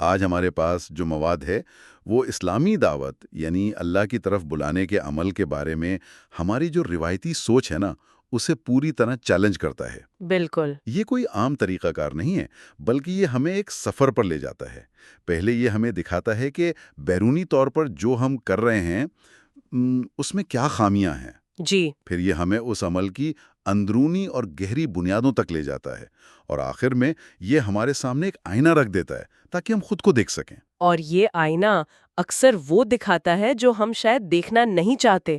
آج ہمارے پاس جو مواد ہے وہ اسلامی دعوت یعنی اللہ کی طرف بلانے کے عمل کے بارے میں ہماری جو روایتی سوچ ہے نا اسے پوری طرح چیلنج کرتا ہے۔ بالکل۔ یہ کوئی عام طریقہ کار نہیں ہے، بلکہ یہ ہمیں ایک سفر پر لے جاتا ہے۔ پہلے یہ ہمیں دکھاتا ہے کہ بیرونی طور پر جو ہم کر رہے ہیں اس میں کیا خامیاں ہیں۔ جی۔ پھر یہ ہمیں اس عمل کی اندرونی اور گہری بنیادوں تک لے جاتا ہے، اور آخر میں یہ ہمارے سامنے ایک آئینہ رکھ دیتا ہے تاکہ ہم خود کو دیکھ سکیں۔ اور یہ آئینہ اکثر وہ دکھاتا ہے جو ہم شاید دیکھنا نہیں چاہتے۔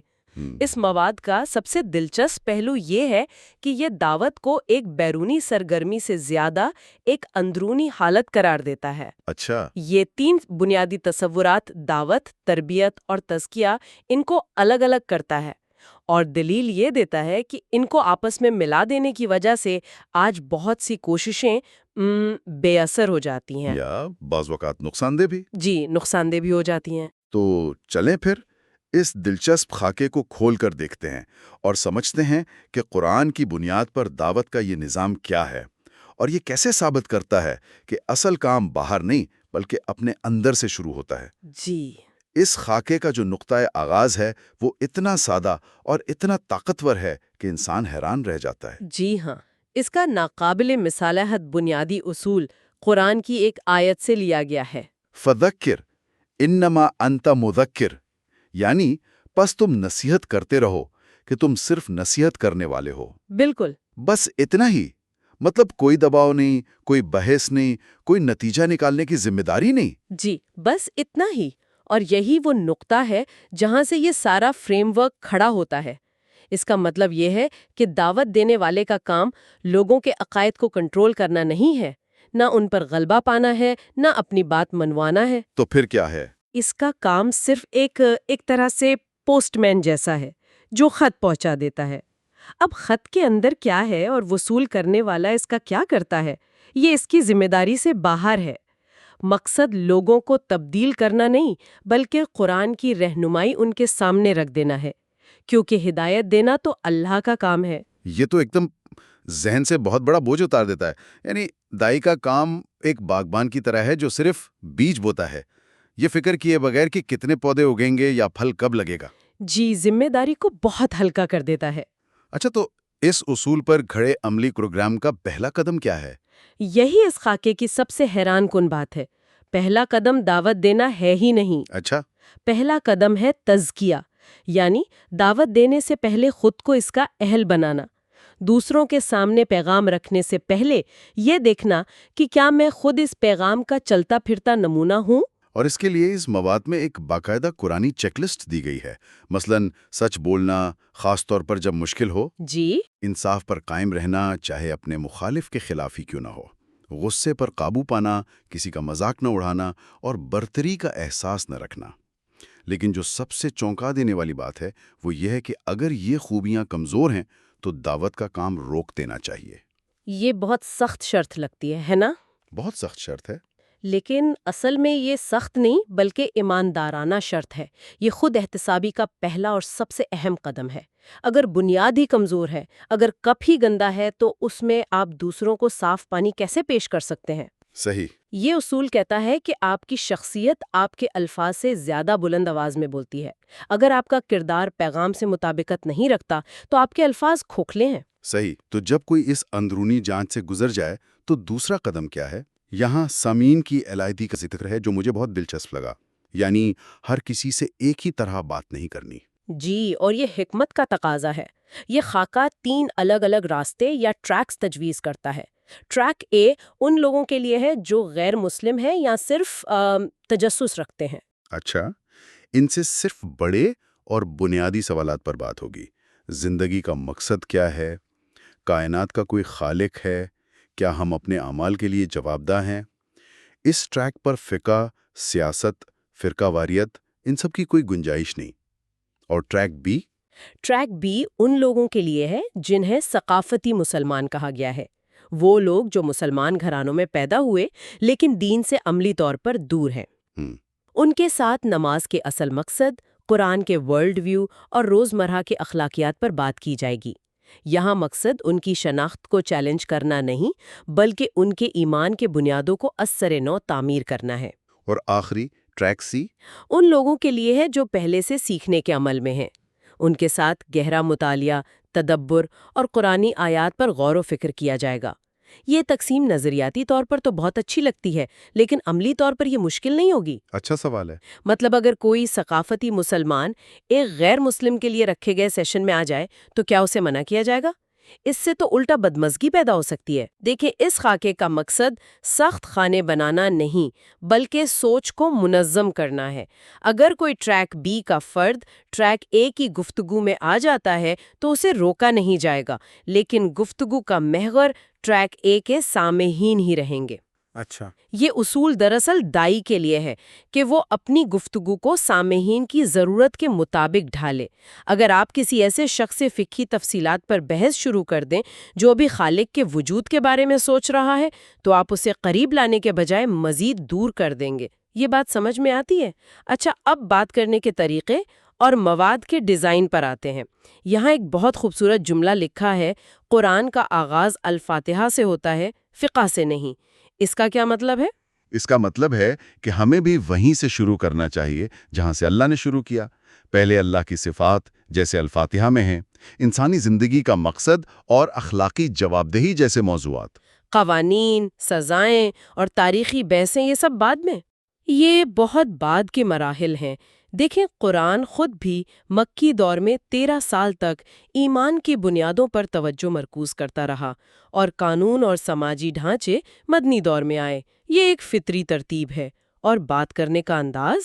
اس مواد کا سب سے دلچسپ پہلو یہ ہے کہ یہ دعوت کو ایک بیرونی سرگرمی سے زیادہ ایک اندرونی حالت قرار دیتا ہے۔ اچھا۔ یہ 3 بنیادی تصورات دعوت، تربیت اور تزکیہ ان کو الگ الگ کرتا ہے، اور دلیل یہ دیتا ہے کہ ان کو آپس میں ملا دینے کی وجہ سے آج بہت سی کوششیں بے اثر ہو جاتی ہیں، یا بعض اوقات نقصان دہ بھی۔ جی، نقصان دہ بھی ہو جاتی ہیں۔ تو چلیں پھر اس دلچسپ خاکے کو کھول کر دیکھتے ہیں اور سمجھتے ہیں کہ قرآن کی بنیاد پر دعوت کا یہ نظام کیا ہے، اور یہ کیسے ثابت کرتا ہے کہ اصل کام باہر نہیں بلکہ اپنے اندر سے شروع ہوتا ہے۔ جی۔ اس خاکے کا جو نقطۂ آغاز ہے وہ اتنا سادہ اور اتنا طاقتور ہے کہ انسان حیران رہ جاتا ہے۔ جی ہاں، اس کا ناقابل مصالحت بنیادی اصول قرآن کی ایک آیت سے لیا گیا ہے۔ فذکر انما انت مذکر، یعنی پس تم نصیحت کرتے رہو کہ تم صرف نصیحت کرنے والے ہو۔ بالکل۔ بس اتنا ہی، مطلب کوئی دباؤ نہیں، کوئی بحث نہیں، کوئی نتیجہ نکالنے کی ذمہ داری نہیں۔ جی، بس اتنا ہی، اور یہی وہ نقطہ ہے جہاں سے یہ سارا فریم ورک کھڑا ہوتا ہے۔ اس کا مطلب یہ ہے کہ دعوت دینے والے کا کام لوگوں کے عقائد کو کنٹرول کرنا نہیں ہے، نہ ان پر غلبہ پانا ہے، نہ اپنی بات منوانا ہے۔ تو پھر کیا ہے؟ اس کا کام صرف ایک طرح سے پوسٹ مین جیسا ہے جو خط پہنچا دیتا ہے۔ اب خط کے اندر کیا ہے اور وصول کرنے والا اس کا کیا کرتا ہے، یہ اس کی ذمہ داری سے باہر ہے۔ مقصد لوگوں کو تبدیل کرنا نہیں بلکہ قرآن کی رہنمائی ان کے سامنے رکھ دینا ہے، کیونکہ ہدایت دینا تو اللہ کا کام ہے۔ یہ تو ایک دم ذہن سے بہت بڑا بوجھ اتار دیتا ہے۔ یعنی دائی کا کام ایک باغبان کی طرح ہے جو صرف بیج بوتا ہے، یہ فکر کیے بغیر کہ کتنے پودے اگیں گے یا پھل کب لگے گا۔ جی، ذمہ داری کو بہت ہلکا کر دیتا ہے۔ اچھا، تو اس اصول پر کھڑے عملی پروگرام کا پہلا قدم کیا ہے؟ یہی اس خاکے کی سب سے حیران کن بات ہے۔ پہلا قدم دعوت دینا ہے ہی نہیں۔ اچھا۔ پہلا قدم ہے تزکیہ، یعنی دعوت دینے سے پہلے خود کو اس کا اہل بنانا۔ دوسروں کے سامنے پیغام رکھنے سے پہلے یہ دیکھنا کہ کیا میں خود اس پیغام کا چلتا پھرتا نمونہ ہوں۔ اور اس کے لیے اس مواد میں ایک باقاعدہ قرآنی چیک لسٹ دی گئی ہے، مثلا سچ بولنا، خاص طور پر جب مشکل ہو، جی۔ انصاف پر قائم رہنا چاہے اپنے مخالف کے خلاف ہی کیوں نہ ہو، غصے پر قابو پانا، کسی کا مذاق نہ اڑانا اور برتری کا احساس نہ رکھنا۔ لیکن جو سب سے چونکا دینے والی بات ہے وہ یہ ہے کہ اگر یہ خوبیاں کمزور ہیں تو دعوت کا کام روک دینا چاہیے۔ یہ بہت سخت شرط لگتی ہے نا؟ بہت سخت شرط ہے۔ لیکن اصل میں یہ سخت نہیں بلکہ ایماندارانہ شرط ہے۔ یہ خود احتسابی کا پہلا اور سب سے اہم قدم ہے۔ اگر بنیاد ہی کمزور ہے، اگر کپ ہی گندا ہے، تو اس میں آپ دوسروں کو صاف پانی کیسے پیش کر سکتے ہیں؟ صحیح۔ یہ اصول کہتا ہے کہ آپ کی شخصیت آپ کے الفاظ سے زیادہ بلند آواز میں بولتی ہے۔ اگر آپ کا کردار پیغام سے مطابقت نہیں رکھتا تو آپ کے الفاظ کھوکھلے ہیں۔ صحیح۔ تو جب کوئی اس اندرونی جانچ سے گزر جائے تو دوسرا قدم کیا ہے؟ یہاں سامعین کی علیحدگی کا ذکر ہے جو مجھے بہت دلچسپ لگا، یعنی ہر کسی سے ایک ہی طرح بات نہیں کرنی۔ جی، اور یہ حکمت کا تقاضا ہے۔ یہ خاکہ 3 الگ الگ راستے یا ٹریکس تجویز کرتا ہے۔ ٹریک اے ان لوگوں کے لیے ہے جو غیر مسلم ہیں یا صرف تجسس رکھتے ہیں۔ اچھا، ان سے صرف بڑے اور بنیادی سوالات پر بات ہوگی۔ زندگی کا مقصد کیا ہے؟ کائنات کا کوئی خالق ہے؟ کیا ہم اپنے اعمال کے لیے جوابدہ ہیں؟ اس ٹریک پر فقہ، سیاست، فرقہ واریت، ان سب کی کوئی گنجائش نہیں۔ اور ٹریک بی؟ ٹریک بی ان لوگوں کے لیے ہے جنہیں ثقافتی مسلمان کہا گیا ہے۔ وہ لوگ جو مسلمان گھرانوں میں پیدا ہوئے لیکن دین سے عملی طور پر دور ہیں۔ ان کے ساتھ نماز کے اصل مقصد، قرآن کے ورلڈ ویو اور روزمرہ کے اخلاقیات پر بات کی جائے گی۔ یہاں مقصد ان کی شناخت کو چیلنج کرنا نہیں بلکہ ان کے ایمان کے بنیادوں کو ازسر نو تعمیر کرنا ہے۔ اور آخری ٹریک سی؟ ان لوگوں کے لیے ہے جو پہلے سے سیکھنے کے عمل میں ہیں۔ ان کے ساتھ گہرا مطالعہ، تدبر اور قرآنی آیات پر غور و فکر کیا جائے گا۔ یہ تقسیم نظریاتی طور پر تو بہت اچھی لگتی ہے، لیکن عملی طور پر یہ مشکل نہیں ہوگی؟ اچھا سوال ہے۔ مطلب اگر کوئی ثقافتی مسلمان ایک غیر مسلم کے لیے رکھے گئے سیشن میں آ جائے تو کیا اسے منع کیا جائے گا؟ اس سے تو الٹا بدمزگی پیدا ہو سکتی ہے۔ دیکھیں، اس خاکے کا مقصد سخت خانے بنانا نہیں بلکہ سوچ کو منظم کرنا ہے۔ اگر کوئی ٹریک بی کا فرد ٹریک اے کی گفتگو میں آ جاتا ہے تو اسے روکا نہیں جائے گا، لیکن گفتگو کا محور ٹریک اے کے سامعین ہی رہیں گے۔ اچھا۔ یہ اصول دراصل دائی کے لیے ہے کہ وہ اپنی گفتگو کو سامعین کی ضرورت کے مطابق ڈھالے۔ اگر آپ کسی ایسے شخص سے فقہی تفصیلات پر بحث شروع کر دیں جو بھی خالق کے وجود کے بارے میں سوچ رہا ہے، تو آپ اسے قریب لانے کے بجائے مزید دور کر دیں گے۔ یہ بات سمجھ میں آتی ہے؟ اچھا، اب بات کرنے کے طریقے اور مواد کے ڈیزائن پر آتے ہیں۔ یہاں ایک بہت خوبصورت جملہ لکھا ہے، قرآن کا آغاز الفاتحہ سے ہوتا ہے، فقہ سے نہیں۔ اس کا کیا مطلب ہے؟ اس کا مطلب ہے کہ ہمیں بھی وہیں سے شروع کرنا چاہیے جہاں سے اللہ نے شروع کیا۔ پہلے اللہ کی صفات جیسے الفاتحہ میں ہیں، انسانی زندگی کا مقصد اور اخلاقی جواب دہی جیسے موضوعات۔ قوانین، سزائیں اور تاریخی بحثیں یہ سب بعد میں، یہ بہت بعد کے مراحل ہیں۔ دیکھیں، قرآن خود بھی مکی دور میں 13 سال تک ایمان کی بنیادوں پر توجہ مرکوز کرتا رہا، اور قانون اور سماجی ڈھانچے مدنی دور میں آئے۔ یہ ایک فطری ترتیب ہے۔ اور بات کرنے کا انداز،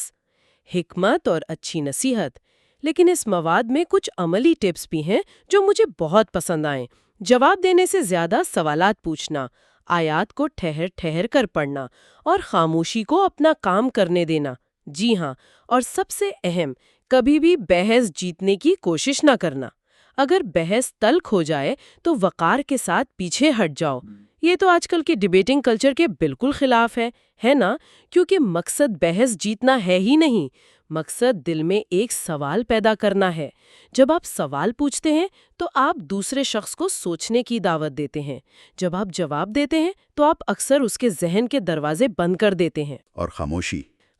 حکمت اور اچھی نصیحت۔ لیکن اس مواد میں کچھ عملی ٹپس بھی ہیں جو مجھے بہت پسند آئیں۔ جواب دینے سے زیادہ سوالات پوچھنا، آیات کو ٹھہر ٹھہر کر پڑھنا اور خاموشی کو اپنا کام کرنے دینا۔ جی ہاں، اور سب سے اہم، کبھی بھی بحث جیتنے کی کوشش نہ کرنا۔ اگر بحث تلخ ہو جائے تو وقار کے ساتھ پیچھے ہٹ جاؤ۔ یہ تو آج کل کے ڈیبیٹنگ کلچر کے بالکل خلاف ہے نا؟ کیونکہ مقصد بحث جیتنا ہے ہی نہیں، مقصد دل میں ایک سوال پیدا کرنا ہے۔ جب آپ سوال پوچھتے ہیں تو آپ دوسرے شخص کو سوچنے کی دعوت دیتے ہیں۔ جب آپ جواب دیتے ہیں تو آپ اکثر اس کے ذہن کے دروازے بند کر دیتے ہیں۔ اور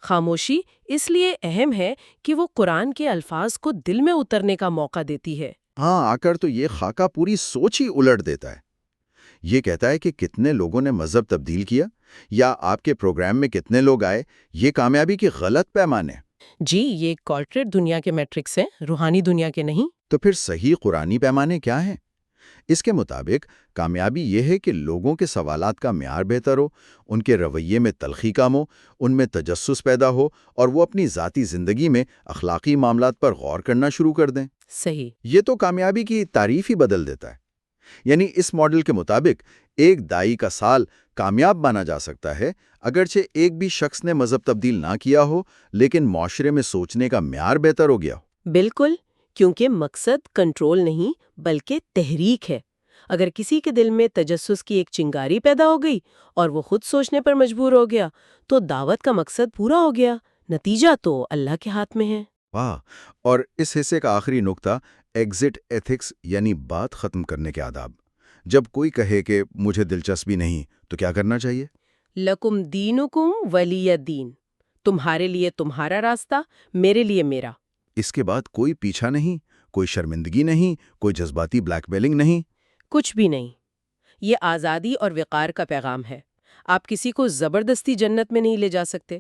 خاموشی اس لیے اہم ہے کہ وہ قرآن کے الفاظ کو دل میں اترنے کا موقع دیتی ہے۔ ہاں، آ کر تو یہ خاکہ پوری سوچ ہی الٹ دیتا ہے۔ یہ کہتا ہے کہ کتنے لوگوں نے مذہب تبدیل کیا یا آپ کے پروگرام میں کتنے لوگ آئے، یہ کامیابی کی غلط پیمانے۔ جی، یہ کارپوریٹ دنیا کے میٹرکس ہیں، روحانی دنیا کے نہیں۔ تو پھر صحیح قرآنی پیمانے کیا ہیں؟ اس کے مطابق کامیابی یہ ہے کہ لوگوں کے سوالات کا معیار بہتر ہو، ان کے رویے میں تلخی کم ہو، ان میں تجسس پیدا ہو، اور وہ اپنی ذاتی زندگی میں اخلاقی معاملات پر غور کرنا شروع کر دیں۔ صحیح۔ یہ تو کامیابی کی تعریف ہی بدل دیتا ہے۔ یعنی اس ماڈل کے مطابق ایک دائی کا سال کامیاب مانا جا سکتا ہے اگرچہ ایک بھی شخص نے مذہب تبدیل نہ کیا ہو، لیکن معاشرے میں سوچنے کا معیار بہتر ہو گیا ہو۔ بالکل، کیونکہ مقصد کنٹرول نہیں بلکہ تحریک ہے۔ اگر کسی کے دل میں تجسس کی ایک چنگاری پیدا ہو گئی اور وہ خود سوچنے پر مجبور ہو گیا تو دعوت کا مقصد پورا ہو گیا۔ نتیجہ تو اللہ کے ہاتھ میں ہے۔ واہ! اور اس حصے کا آخری نقطہ ایگزٹ ایتھکس، یعنی بات ختم کرنے کے آداب۔ جب کوئی کہے کہ مجھے دلچسپی نہیں تو کیا کرنا چاہیے؟ لکم دینکم ولی دین، تمہارے لیے تمہارا راستہ، میرے لیے میرا۔ اس کے بعد کوئی پیچھا نہیں، کوئی شرمندگی نہیں، کوئی جذباتی بلیک میلنگ نہیں۔ کچھ بھی نہیں۔ یہ آزادی اور وقار کا پیغام ہے۔ آپ کسی کو زبردستی جنت میں نہیں لے جا سکتے۔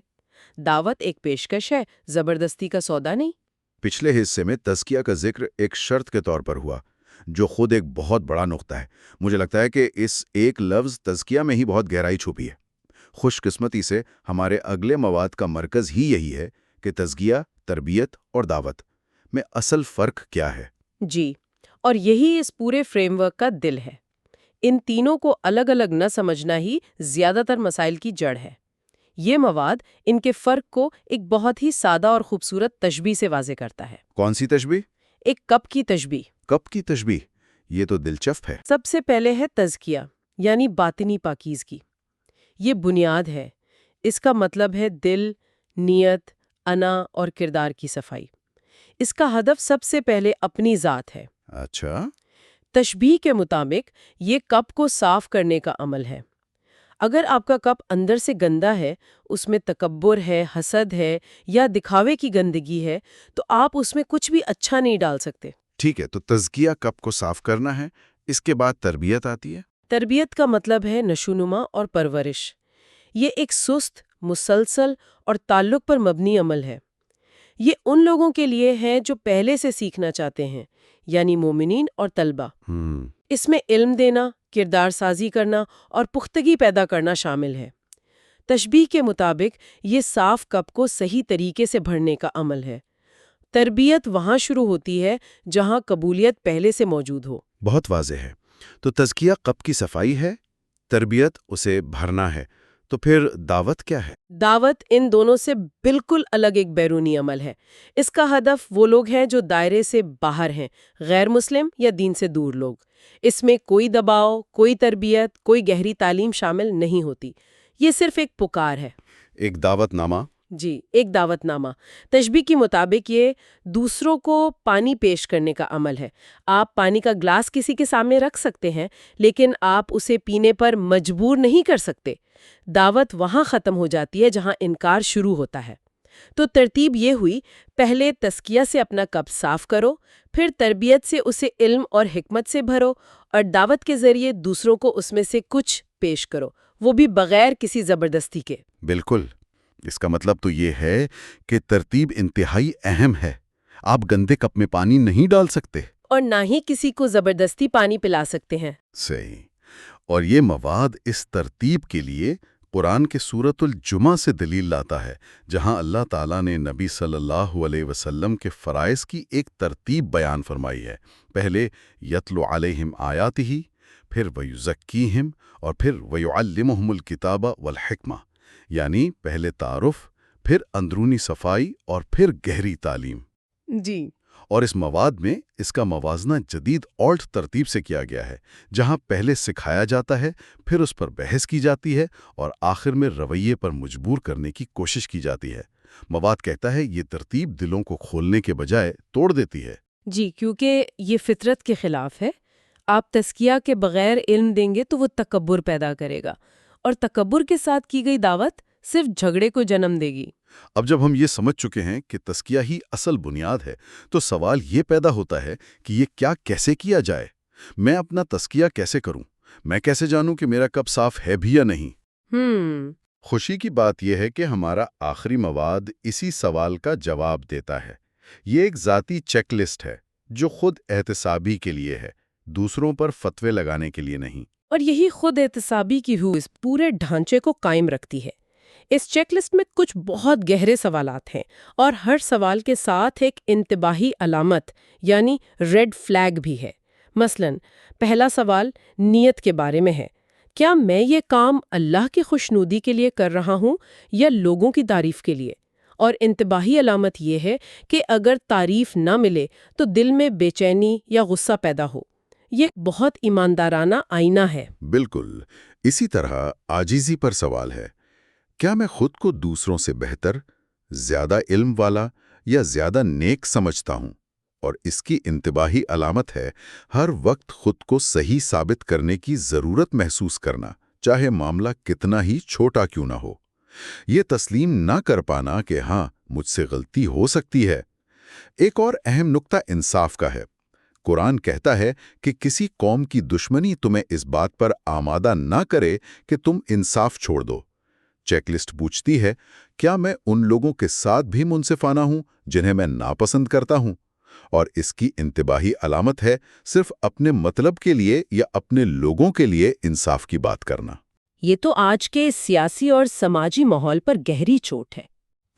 دعوت ایک پیشکش ہے، زبردستی کا سودا نہیں۔ پچھلے حصے میں تزکیہ کا ذکر ایک شرط کے طور پر ہوا، جو خود ایک بہت بڑا نقطہ ہے۔ مجھے لگتا ہے کہ اس ایک لفظ تزکیہ میں ہی بہت گہرائی چھپی ہے۔ خوش قسمتی سے ہمارے اگلے مواد کا مرکز ہی یہی ہے کہ تزکیہ، تربیت اور دعوت میں اصل فرق کیا ہے۔ جی، اور یہی اس پورے فریم ورک کا دل ہے۔ ان تینوں کو الگ الگ نہ سمجھنا ہی زیادہ تر مسائل کی جڑ ہے۔ یہ مواد ان کے فرق کو ایک بہت ہی سادہ اور خوبصورت تشبیہ سے واضح کرتا ہے۔ کون سی تشبیہ؟ ایک کپ کی تشبیہ۔ کب کی تشبیہ؟ یہ تو دلچسپ ہے۔ سب سے پہلے ہے تزکیہ، یعنی باطنی پاکیزگی۔ یہ بنیاد ہے۔ اس کا مطلب ہے دل، نیت، انا اور کردار کی صفائی۔ اس کا ہدف سب سے پہلے اپنی ذات ہے۔ اچھا۔ تشبیہ کے مطابق یہ کپ کو صاف کرنے کا عمل ہے۔ اگر آپ کا کپ اندر سے گندا ہے، اس میں تکبر ہے، حسد ہے یا دکھاوے کی گندگی ہے، تو آپ اس میں کچھ بھی اچھا نہیں ڈال سکتے۔ ٹھیک ہے، تو تزکیہ کپ کو صاف کرنا ہے، اس کے بعد تربیت آتی ہے۔ تربیت کا مطلب ہے نشونما اور پرورش۔ یہ ایک سست، مسلسل اور تعلق پر مبنی عمل ہے۔ یہ ان لوگوں کے لیے ہے جو پہلے سے سیکھنا چاہتے ہیں، یعنی مومنین اور طلبہ۔ اس میں علم دینا، کردار سازی کرنا اور پختگی پیدا کرنا شامل ہے۔ تشبیہ کے مطابق یہ صاف کپ کو صحیح طریقے سے بھرنے کا عمل ہے۔ تربیت وہاں شروع ہوتی ہے جہاں قبولیت پہلے سے موجود ہو۔ بہت واضح ہے۔ تو تزکیہ کپ کی صفائی ہے، تربیت اسے بھرنا ہے، تو پھر دعوت کیا ہے؟ دعوت ان دونوں سے بالکل الگ ایک بیرونی عمل ہے۔ اس کا ہدف وہ لوگ ہیں جو دائرے سے باہر ہیں، غیر مسلم یا دین سے دور لوگ۔ اس میں کوئی دباؤ، کوئی تربیت، کوئی گہری تعلیم شامل نہیں ہوتی۔ یہ صرف ایک پکار ہے۔ ایک دعوت نامہ۔ جی، ایک دعوت نامہ۔ تشبیہ کے مطابق یہ دوسروں کو پانی پیش کرنے کا عمل ہے۔ آپ پانی کا گلاس کسی کے سامنے رکھ سکتے ہیں، لیکن آپ اسے پینے پر مجبور نہیں کر سکتے۔ دعوت وہاں ختم ہو جاتی ہے جہاں انکار شروع ہوتا ہے۔ تو ترتیب یہ ہوئی، پہلے تزکیہ سے اپنا کپ صاف کرو، پھر تربیت سے اسے علم اور حکمت سے بھرو، اور دعوت کے ذریعے دوسروں کو اس میں سے کچھ پیش کرو، وہ بھی بغیر کسی زبردستی کے۔ بالکل۔ اس کا مطلب تو یہ ہے کہ ترتیب انتہائی اہم ہے۔ آپ گندے کپ میں پانی نہیں ڈال سکتے، اور نہ ہی کسی کو زبردستی پانی پلا سکتے ہیں۔ صحیح۔ اور یہ مواد اس ترتیب کے لیے قرآن کے سورۃ الجمعہ سے دلیل لاتا ہے، جہاں اللہ تعالیٰ نے نبی صلی اللہ علیہ وسلم کے فرائض کی ایک ترتیب بیان فرمائی ہے۔ پہلے یتلو علیہم آیاتہ، پھر ویزکیہم، اور پھر ویعلمہم الکتاب والحکمہ، یعنی پہلے تعارف، پھر اندرونی صفائی اور پھر گہری تعلیم۔ جی۔ اور اس مواد میں اس کا موازنہ جدید آلٹ ترتیب سے کیا گیا ہے، جہاں پہلے سکھایا جاتا ہے، پھر اس پر بحث کی جاتی ہے، اور آخر میں رویے پر مجبور کرنے کی کوشش کی جاتی ہے۔ مواد کہتا ہے یہ ترتیب دلوں کو کھولنے کے بجائے توڑ دیتی ہے۔ جی، کیونکہ یہ فطرت کے خلاف ہے۔ آپ تزکیہ کے بغیر علم دیں گے تو وہ تکبر پیدا کرے گا، اور تکبر کے ساتھ کی گئی دعوت صرف جھگڑے کو جنم دے گی۔ اب جب ہم یہ سمجھ چکے ہیں کہ تزکیہ ہی اصل بنیاد ہے، تو سوال یہ پیدا ہوتا ہے کہ یہ کیسے کیا جائے؟ میں اپنا تزکیہ کیسے کروں؟ میں کیسے جانوں کہ میرا کپ صاف ہے بھی یا نہیں؟ خوشی کی بات یہ ہے کہ ہمارا آخری مواد اسی سوال کا جواب دیتا ہے۔ یہ ایک ذاتی چیک لسٹ ہے جو خود احتسابی کے لیے ہے، دوسروں پر فتوے لگانے کے لیے نہیں۔ اور یہی خود احتسابی کی روح اس پورے ڈھانچے کو قائم رکھتی ہے۔ اس چیک لسٹ میں کچھ بہت گہرے سوالات ہیں، اور ہر سوال کے ساتھ ایک انتباہی علامت یعنی ریڈ فلیگ بھی ہے۔ مثلاً پہلا سوال نیت کے بارے میں ہے۔ کیا میں یہ کام اللہ کی خوشنودی کے لیے کر رہا ہوں یا لوگوں کی تعریف کے لیے؟ اور انتباہی علامت یہ ہے کہ اگر تعریف نہ ملے تو دل میں بے چینی یا غصہ پیدا ہو۔ یہ بہت ایماندارانہ آئینہ ہے۔ بالکل۔ اسی طرح عاجزی پر سوال ہے، کیا میں خود کو دوسروں سے بہتر، زیادہ علم والا یا زیادہ نیک سمجھتا ہوں؟ اور اس کی انتباہی علامت ہے ہر وقت خود کو صحیح ثابت کرنے کی ضرورت محسوس کرنا، چاہے معاملہ کتنا ہی چھوٹا کیوں نہ ہو۔ یہ تسلیم نہ کر پانا کہ ہاں مجھ سے غلطی ہو سکتی ہے۔ ایک اور اہم نقطہ انصاف کا ہے۔ قرآن کہتا ہے کہ کسی قوم کی دشمنی تمہیں اس بات پر آمادہ نہ کرے کہ تم انصاف چھوڑ دو۔ چیک لسٹ پوچھتی ہے، کیا میں ان لوگوں کے ساتھ بھی منصفانہ ہوں جنہیں میں ناپسند کرتا ہوں؟ اور اس کی انتباہی علامت ہے صرف اپنے مطلب کے لیے یا اپنے لوگوں کے لیے انصاف کی بات کرنا۔ یہ تو آج کے سیاسی اور سماجی ماحول پر گہری چوٹ ہے۔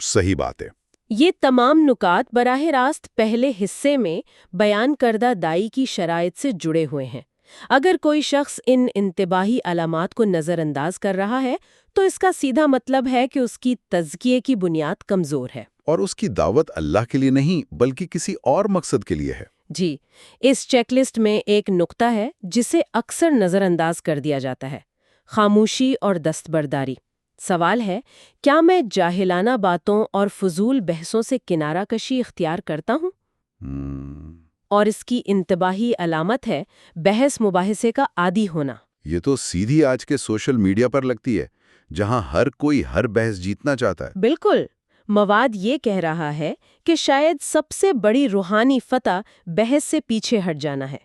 صحیح بات ہے۔ یہ تمام نکات براہ راست پہلے حصے میں بیان کردہ دائی کی شرائط سے جڑے ہوئے ہیں۔ اگر کوئی شخص ان انتباہی علامات کو نظر انداز کر رہا ہے تو اس کا سیدھا مطلب ہے کہ اس کی تزکیے کی بنیاد کمزور ہے، اور اس کی دعوت اللہ کے لیے نہیں بلکہ کسی اور مقصد کے لیے ہے۔ جی، اس چیک لسٹ میں ایک نقطہ ہے جسے اکثر نظر انداز کر دیا جاتا ہے: خاموشی اور دستبرداری۔ سوال ہے، کیا میں جاہلانہ باتوں اور فضول بحثوں سے کنارہ کشی اختیار کرتا ہوں؟ اور اس کی انتباہی علامت ہے بحث مباحثے کا عادی ہونا۔ یہ تو سیدھی آج کے سوشل میڈیا پر لگتی ہے، جہاں ہر کوئی ہر بحث جیتنا چاہتا ہے۔ بالکل۔ مواد یہ کہہ رہا ہے کہ شاید سب سے بڑی روحانی فتح بحث سے پیچھے ہٹ جانا ہے،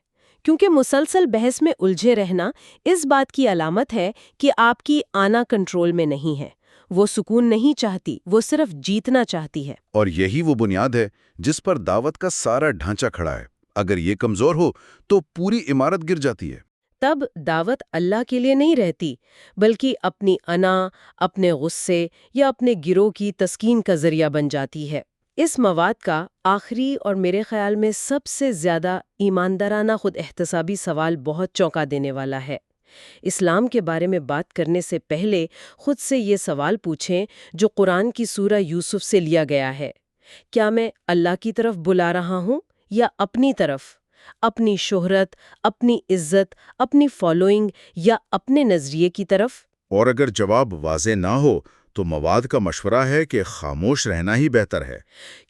کیونکہ مسلسل بحث میں الجھے رہنا اس بات کی علامت ہے کہ آپ کی آنا کنٹرول میں نہیں ہے۔ وہ سکون نہیں چاہتی، وہ صرف جیتنا چاہتی ہے۔ اور یہی وہ بنیاد ہے جس پر دعوت کا سارا ڈھانچہ کھڑا ہے۔ اگر یہ کمزور ہو تو پوری عمارت گر جاتی ہے۔ تب دعوت اللہ کے لیے نہیں رہتی، بلکہ اپنی انا، اپنے غصے یا اپنے گروہ کی تسکین کا ذریعہ بن جاتی ہے۔ اس مواد کا آخری اور میرے خیال میں سب سے زیادہ ایماندارانہ خود احتسابی سوال بہت چونکا دینے والا ہے۔ اسلام کے بارے میں بات کرنے سے پہلے خود سے یہ سوال پوچھیں جو قرآن کی سورہ یوسف سے لیا گیا ہے۔ کیا میں اللہ کی طرف بلا رہا ہوں یا اپنی طرف؟ اپنی شہرت، اپنی عزت، اپنی فالوئنگ یا اپنے نظریے کی طرف؟ اور اگر جواب واضح نہ ہو تو مواد کا مشورہ ہے کہ خاموش رہنا ہی بہتر ہے۔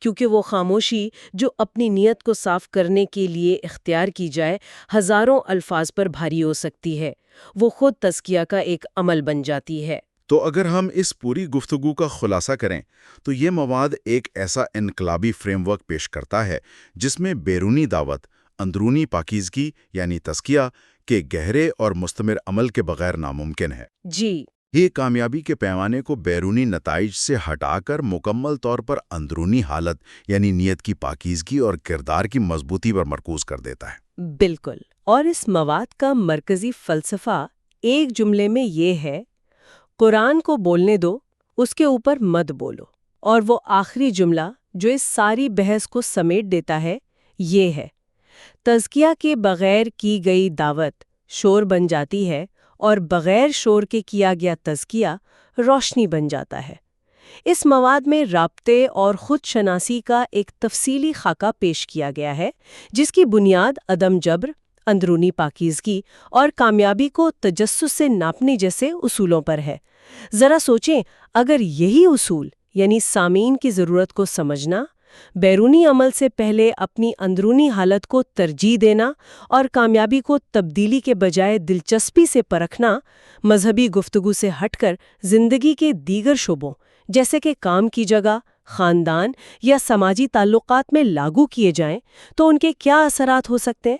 کیونکہ وہ خاموشی جو اپنی نیت کو صاف کرنے کے لیے اختیار کی جائے ہزاروں الفاظ پر بھاری ہو سکتی ہے، وہ خود تزکیہ کا ایک عمل بن جاتی ہے۔ تو اگر ہم اس پوری گفتگو کا خلاصہ کریں تو یہ مواد ایک ایسا انقلابی فریم ورک پیش کرتا ہے جس میں بیرونی دعوت، اندرونی پاکیزگی یعنی تزکیہ کے گہرے اور مستمر عمل کے بغیر ناممکن ہے۔ جی، یہ کامیابی کے پیمانے کو بیرونی نتائج سے ہٹا کر مکمل طور پر اندرونی حالت یعنی نیت کی پاکیزگی اور کردار کی مضبوطی پر مرکوز کر دیتا ہے۔ بالکل۔ اور اس مواد کا مرکزی فلسفہ ایک جملے میں یہ ہے: قرآن کو بولنے دو، اس کے اوپر مت بولو۔ اور وہ آخری جملہ جو اس ساری بحث کو سمیٹ دیتا ہے یہ ہے: تزکیہ کے بغیر کی گئی دعوت شور بن جاتی ہے اور بغیر شور کے کیا گیا تزکیہ روشنی بن جاتا ہے۔ اس مواد میں رابطے اور خود شناسی کا ایک تفصیلی خاکہ پیش کیا گیا ہے، جس کی بنیاد عدم جبر، اندرونی پاکیزگی اور کامیابی کو تجسس سے ناپنے جیسے اصولوں پر ہے۔ ذرا سوچیں، اگر یہی اصول یعنی سامعین کی ضرورت کو سمجھنا، بیرونی عمل سے پہلے اپنی اندرونی حالت کو ترجیح دینا اور کامیابی کو تبدیلی کے بجائے دلچسپی سے پرکھنا مذہبی گفتگو سے ہٹ کر زندگی کے دیگر شعبوں جیسے کہ کام کی جگہ، خاندان یا سماجی تعلقات میں لاگو کیے جائیں تو ان کے کیا اثرات ہو سکتے ہیں؟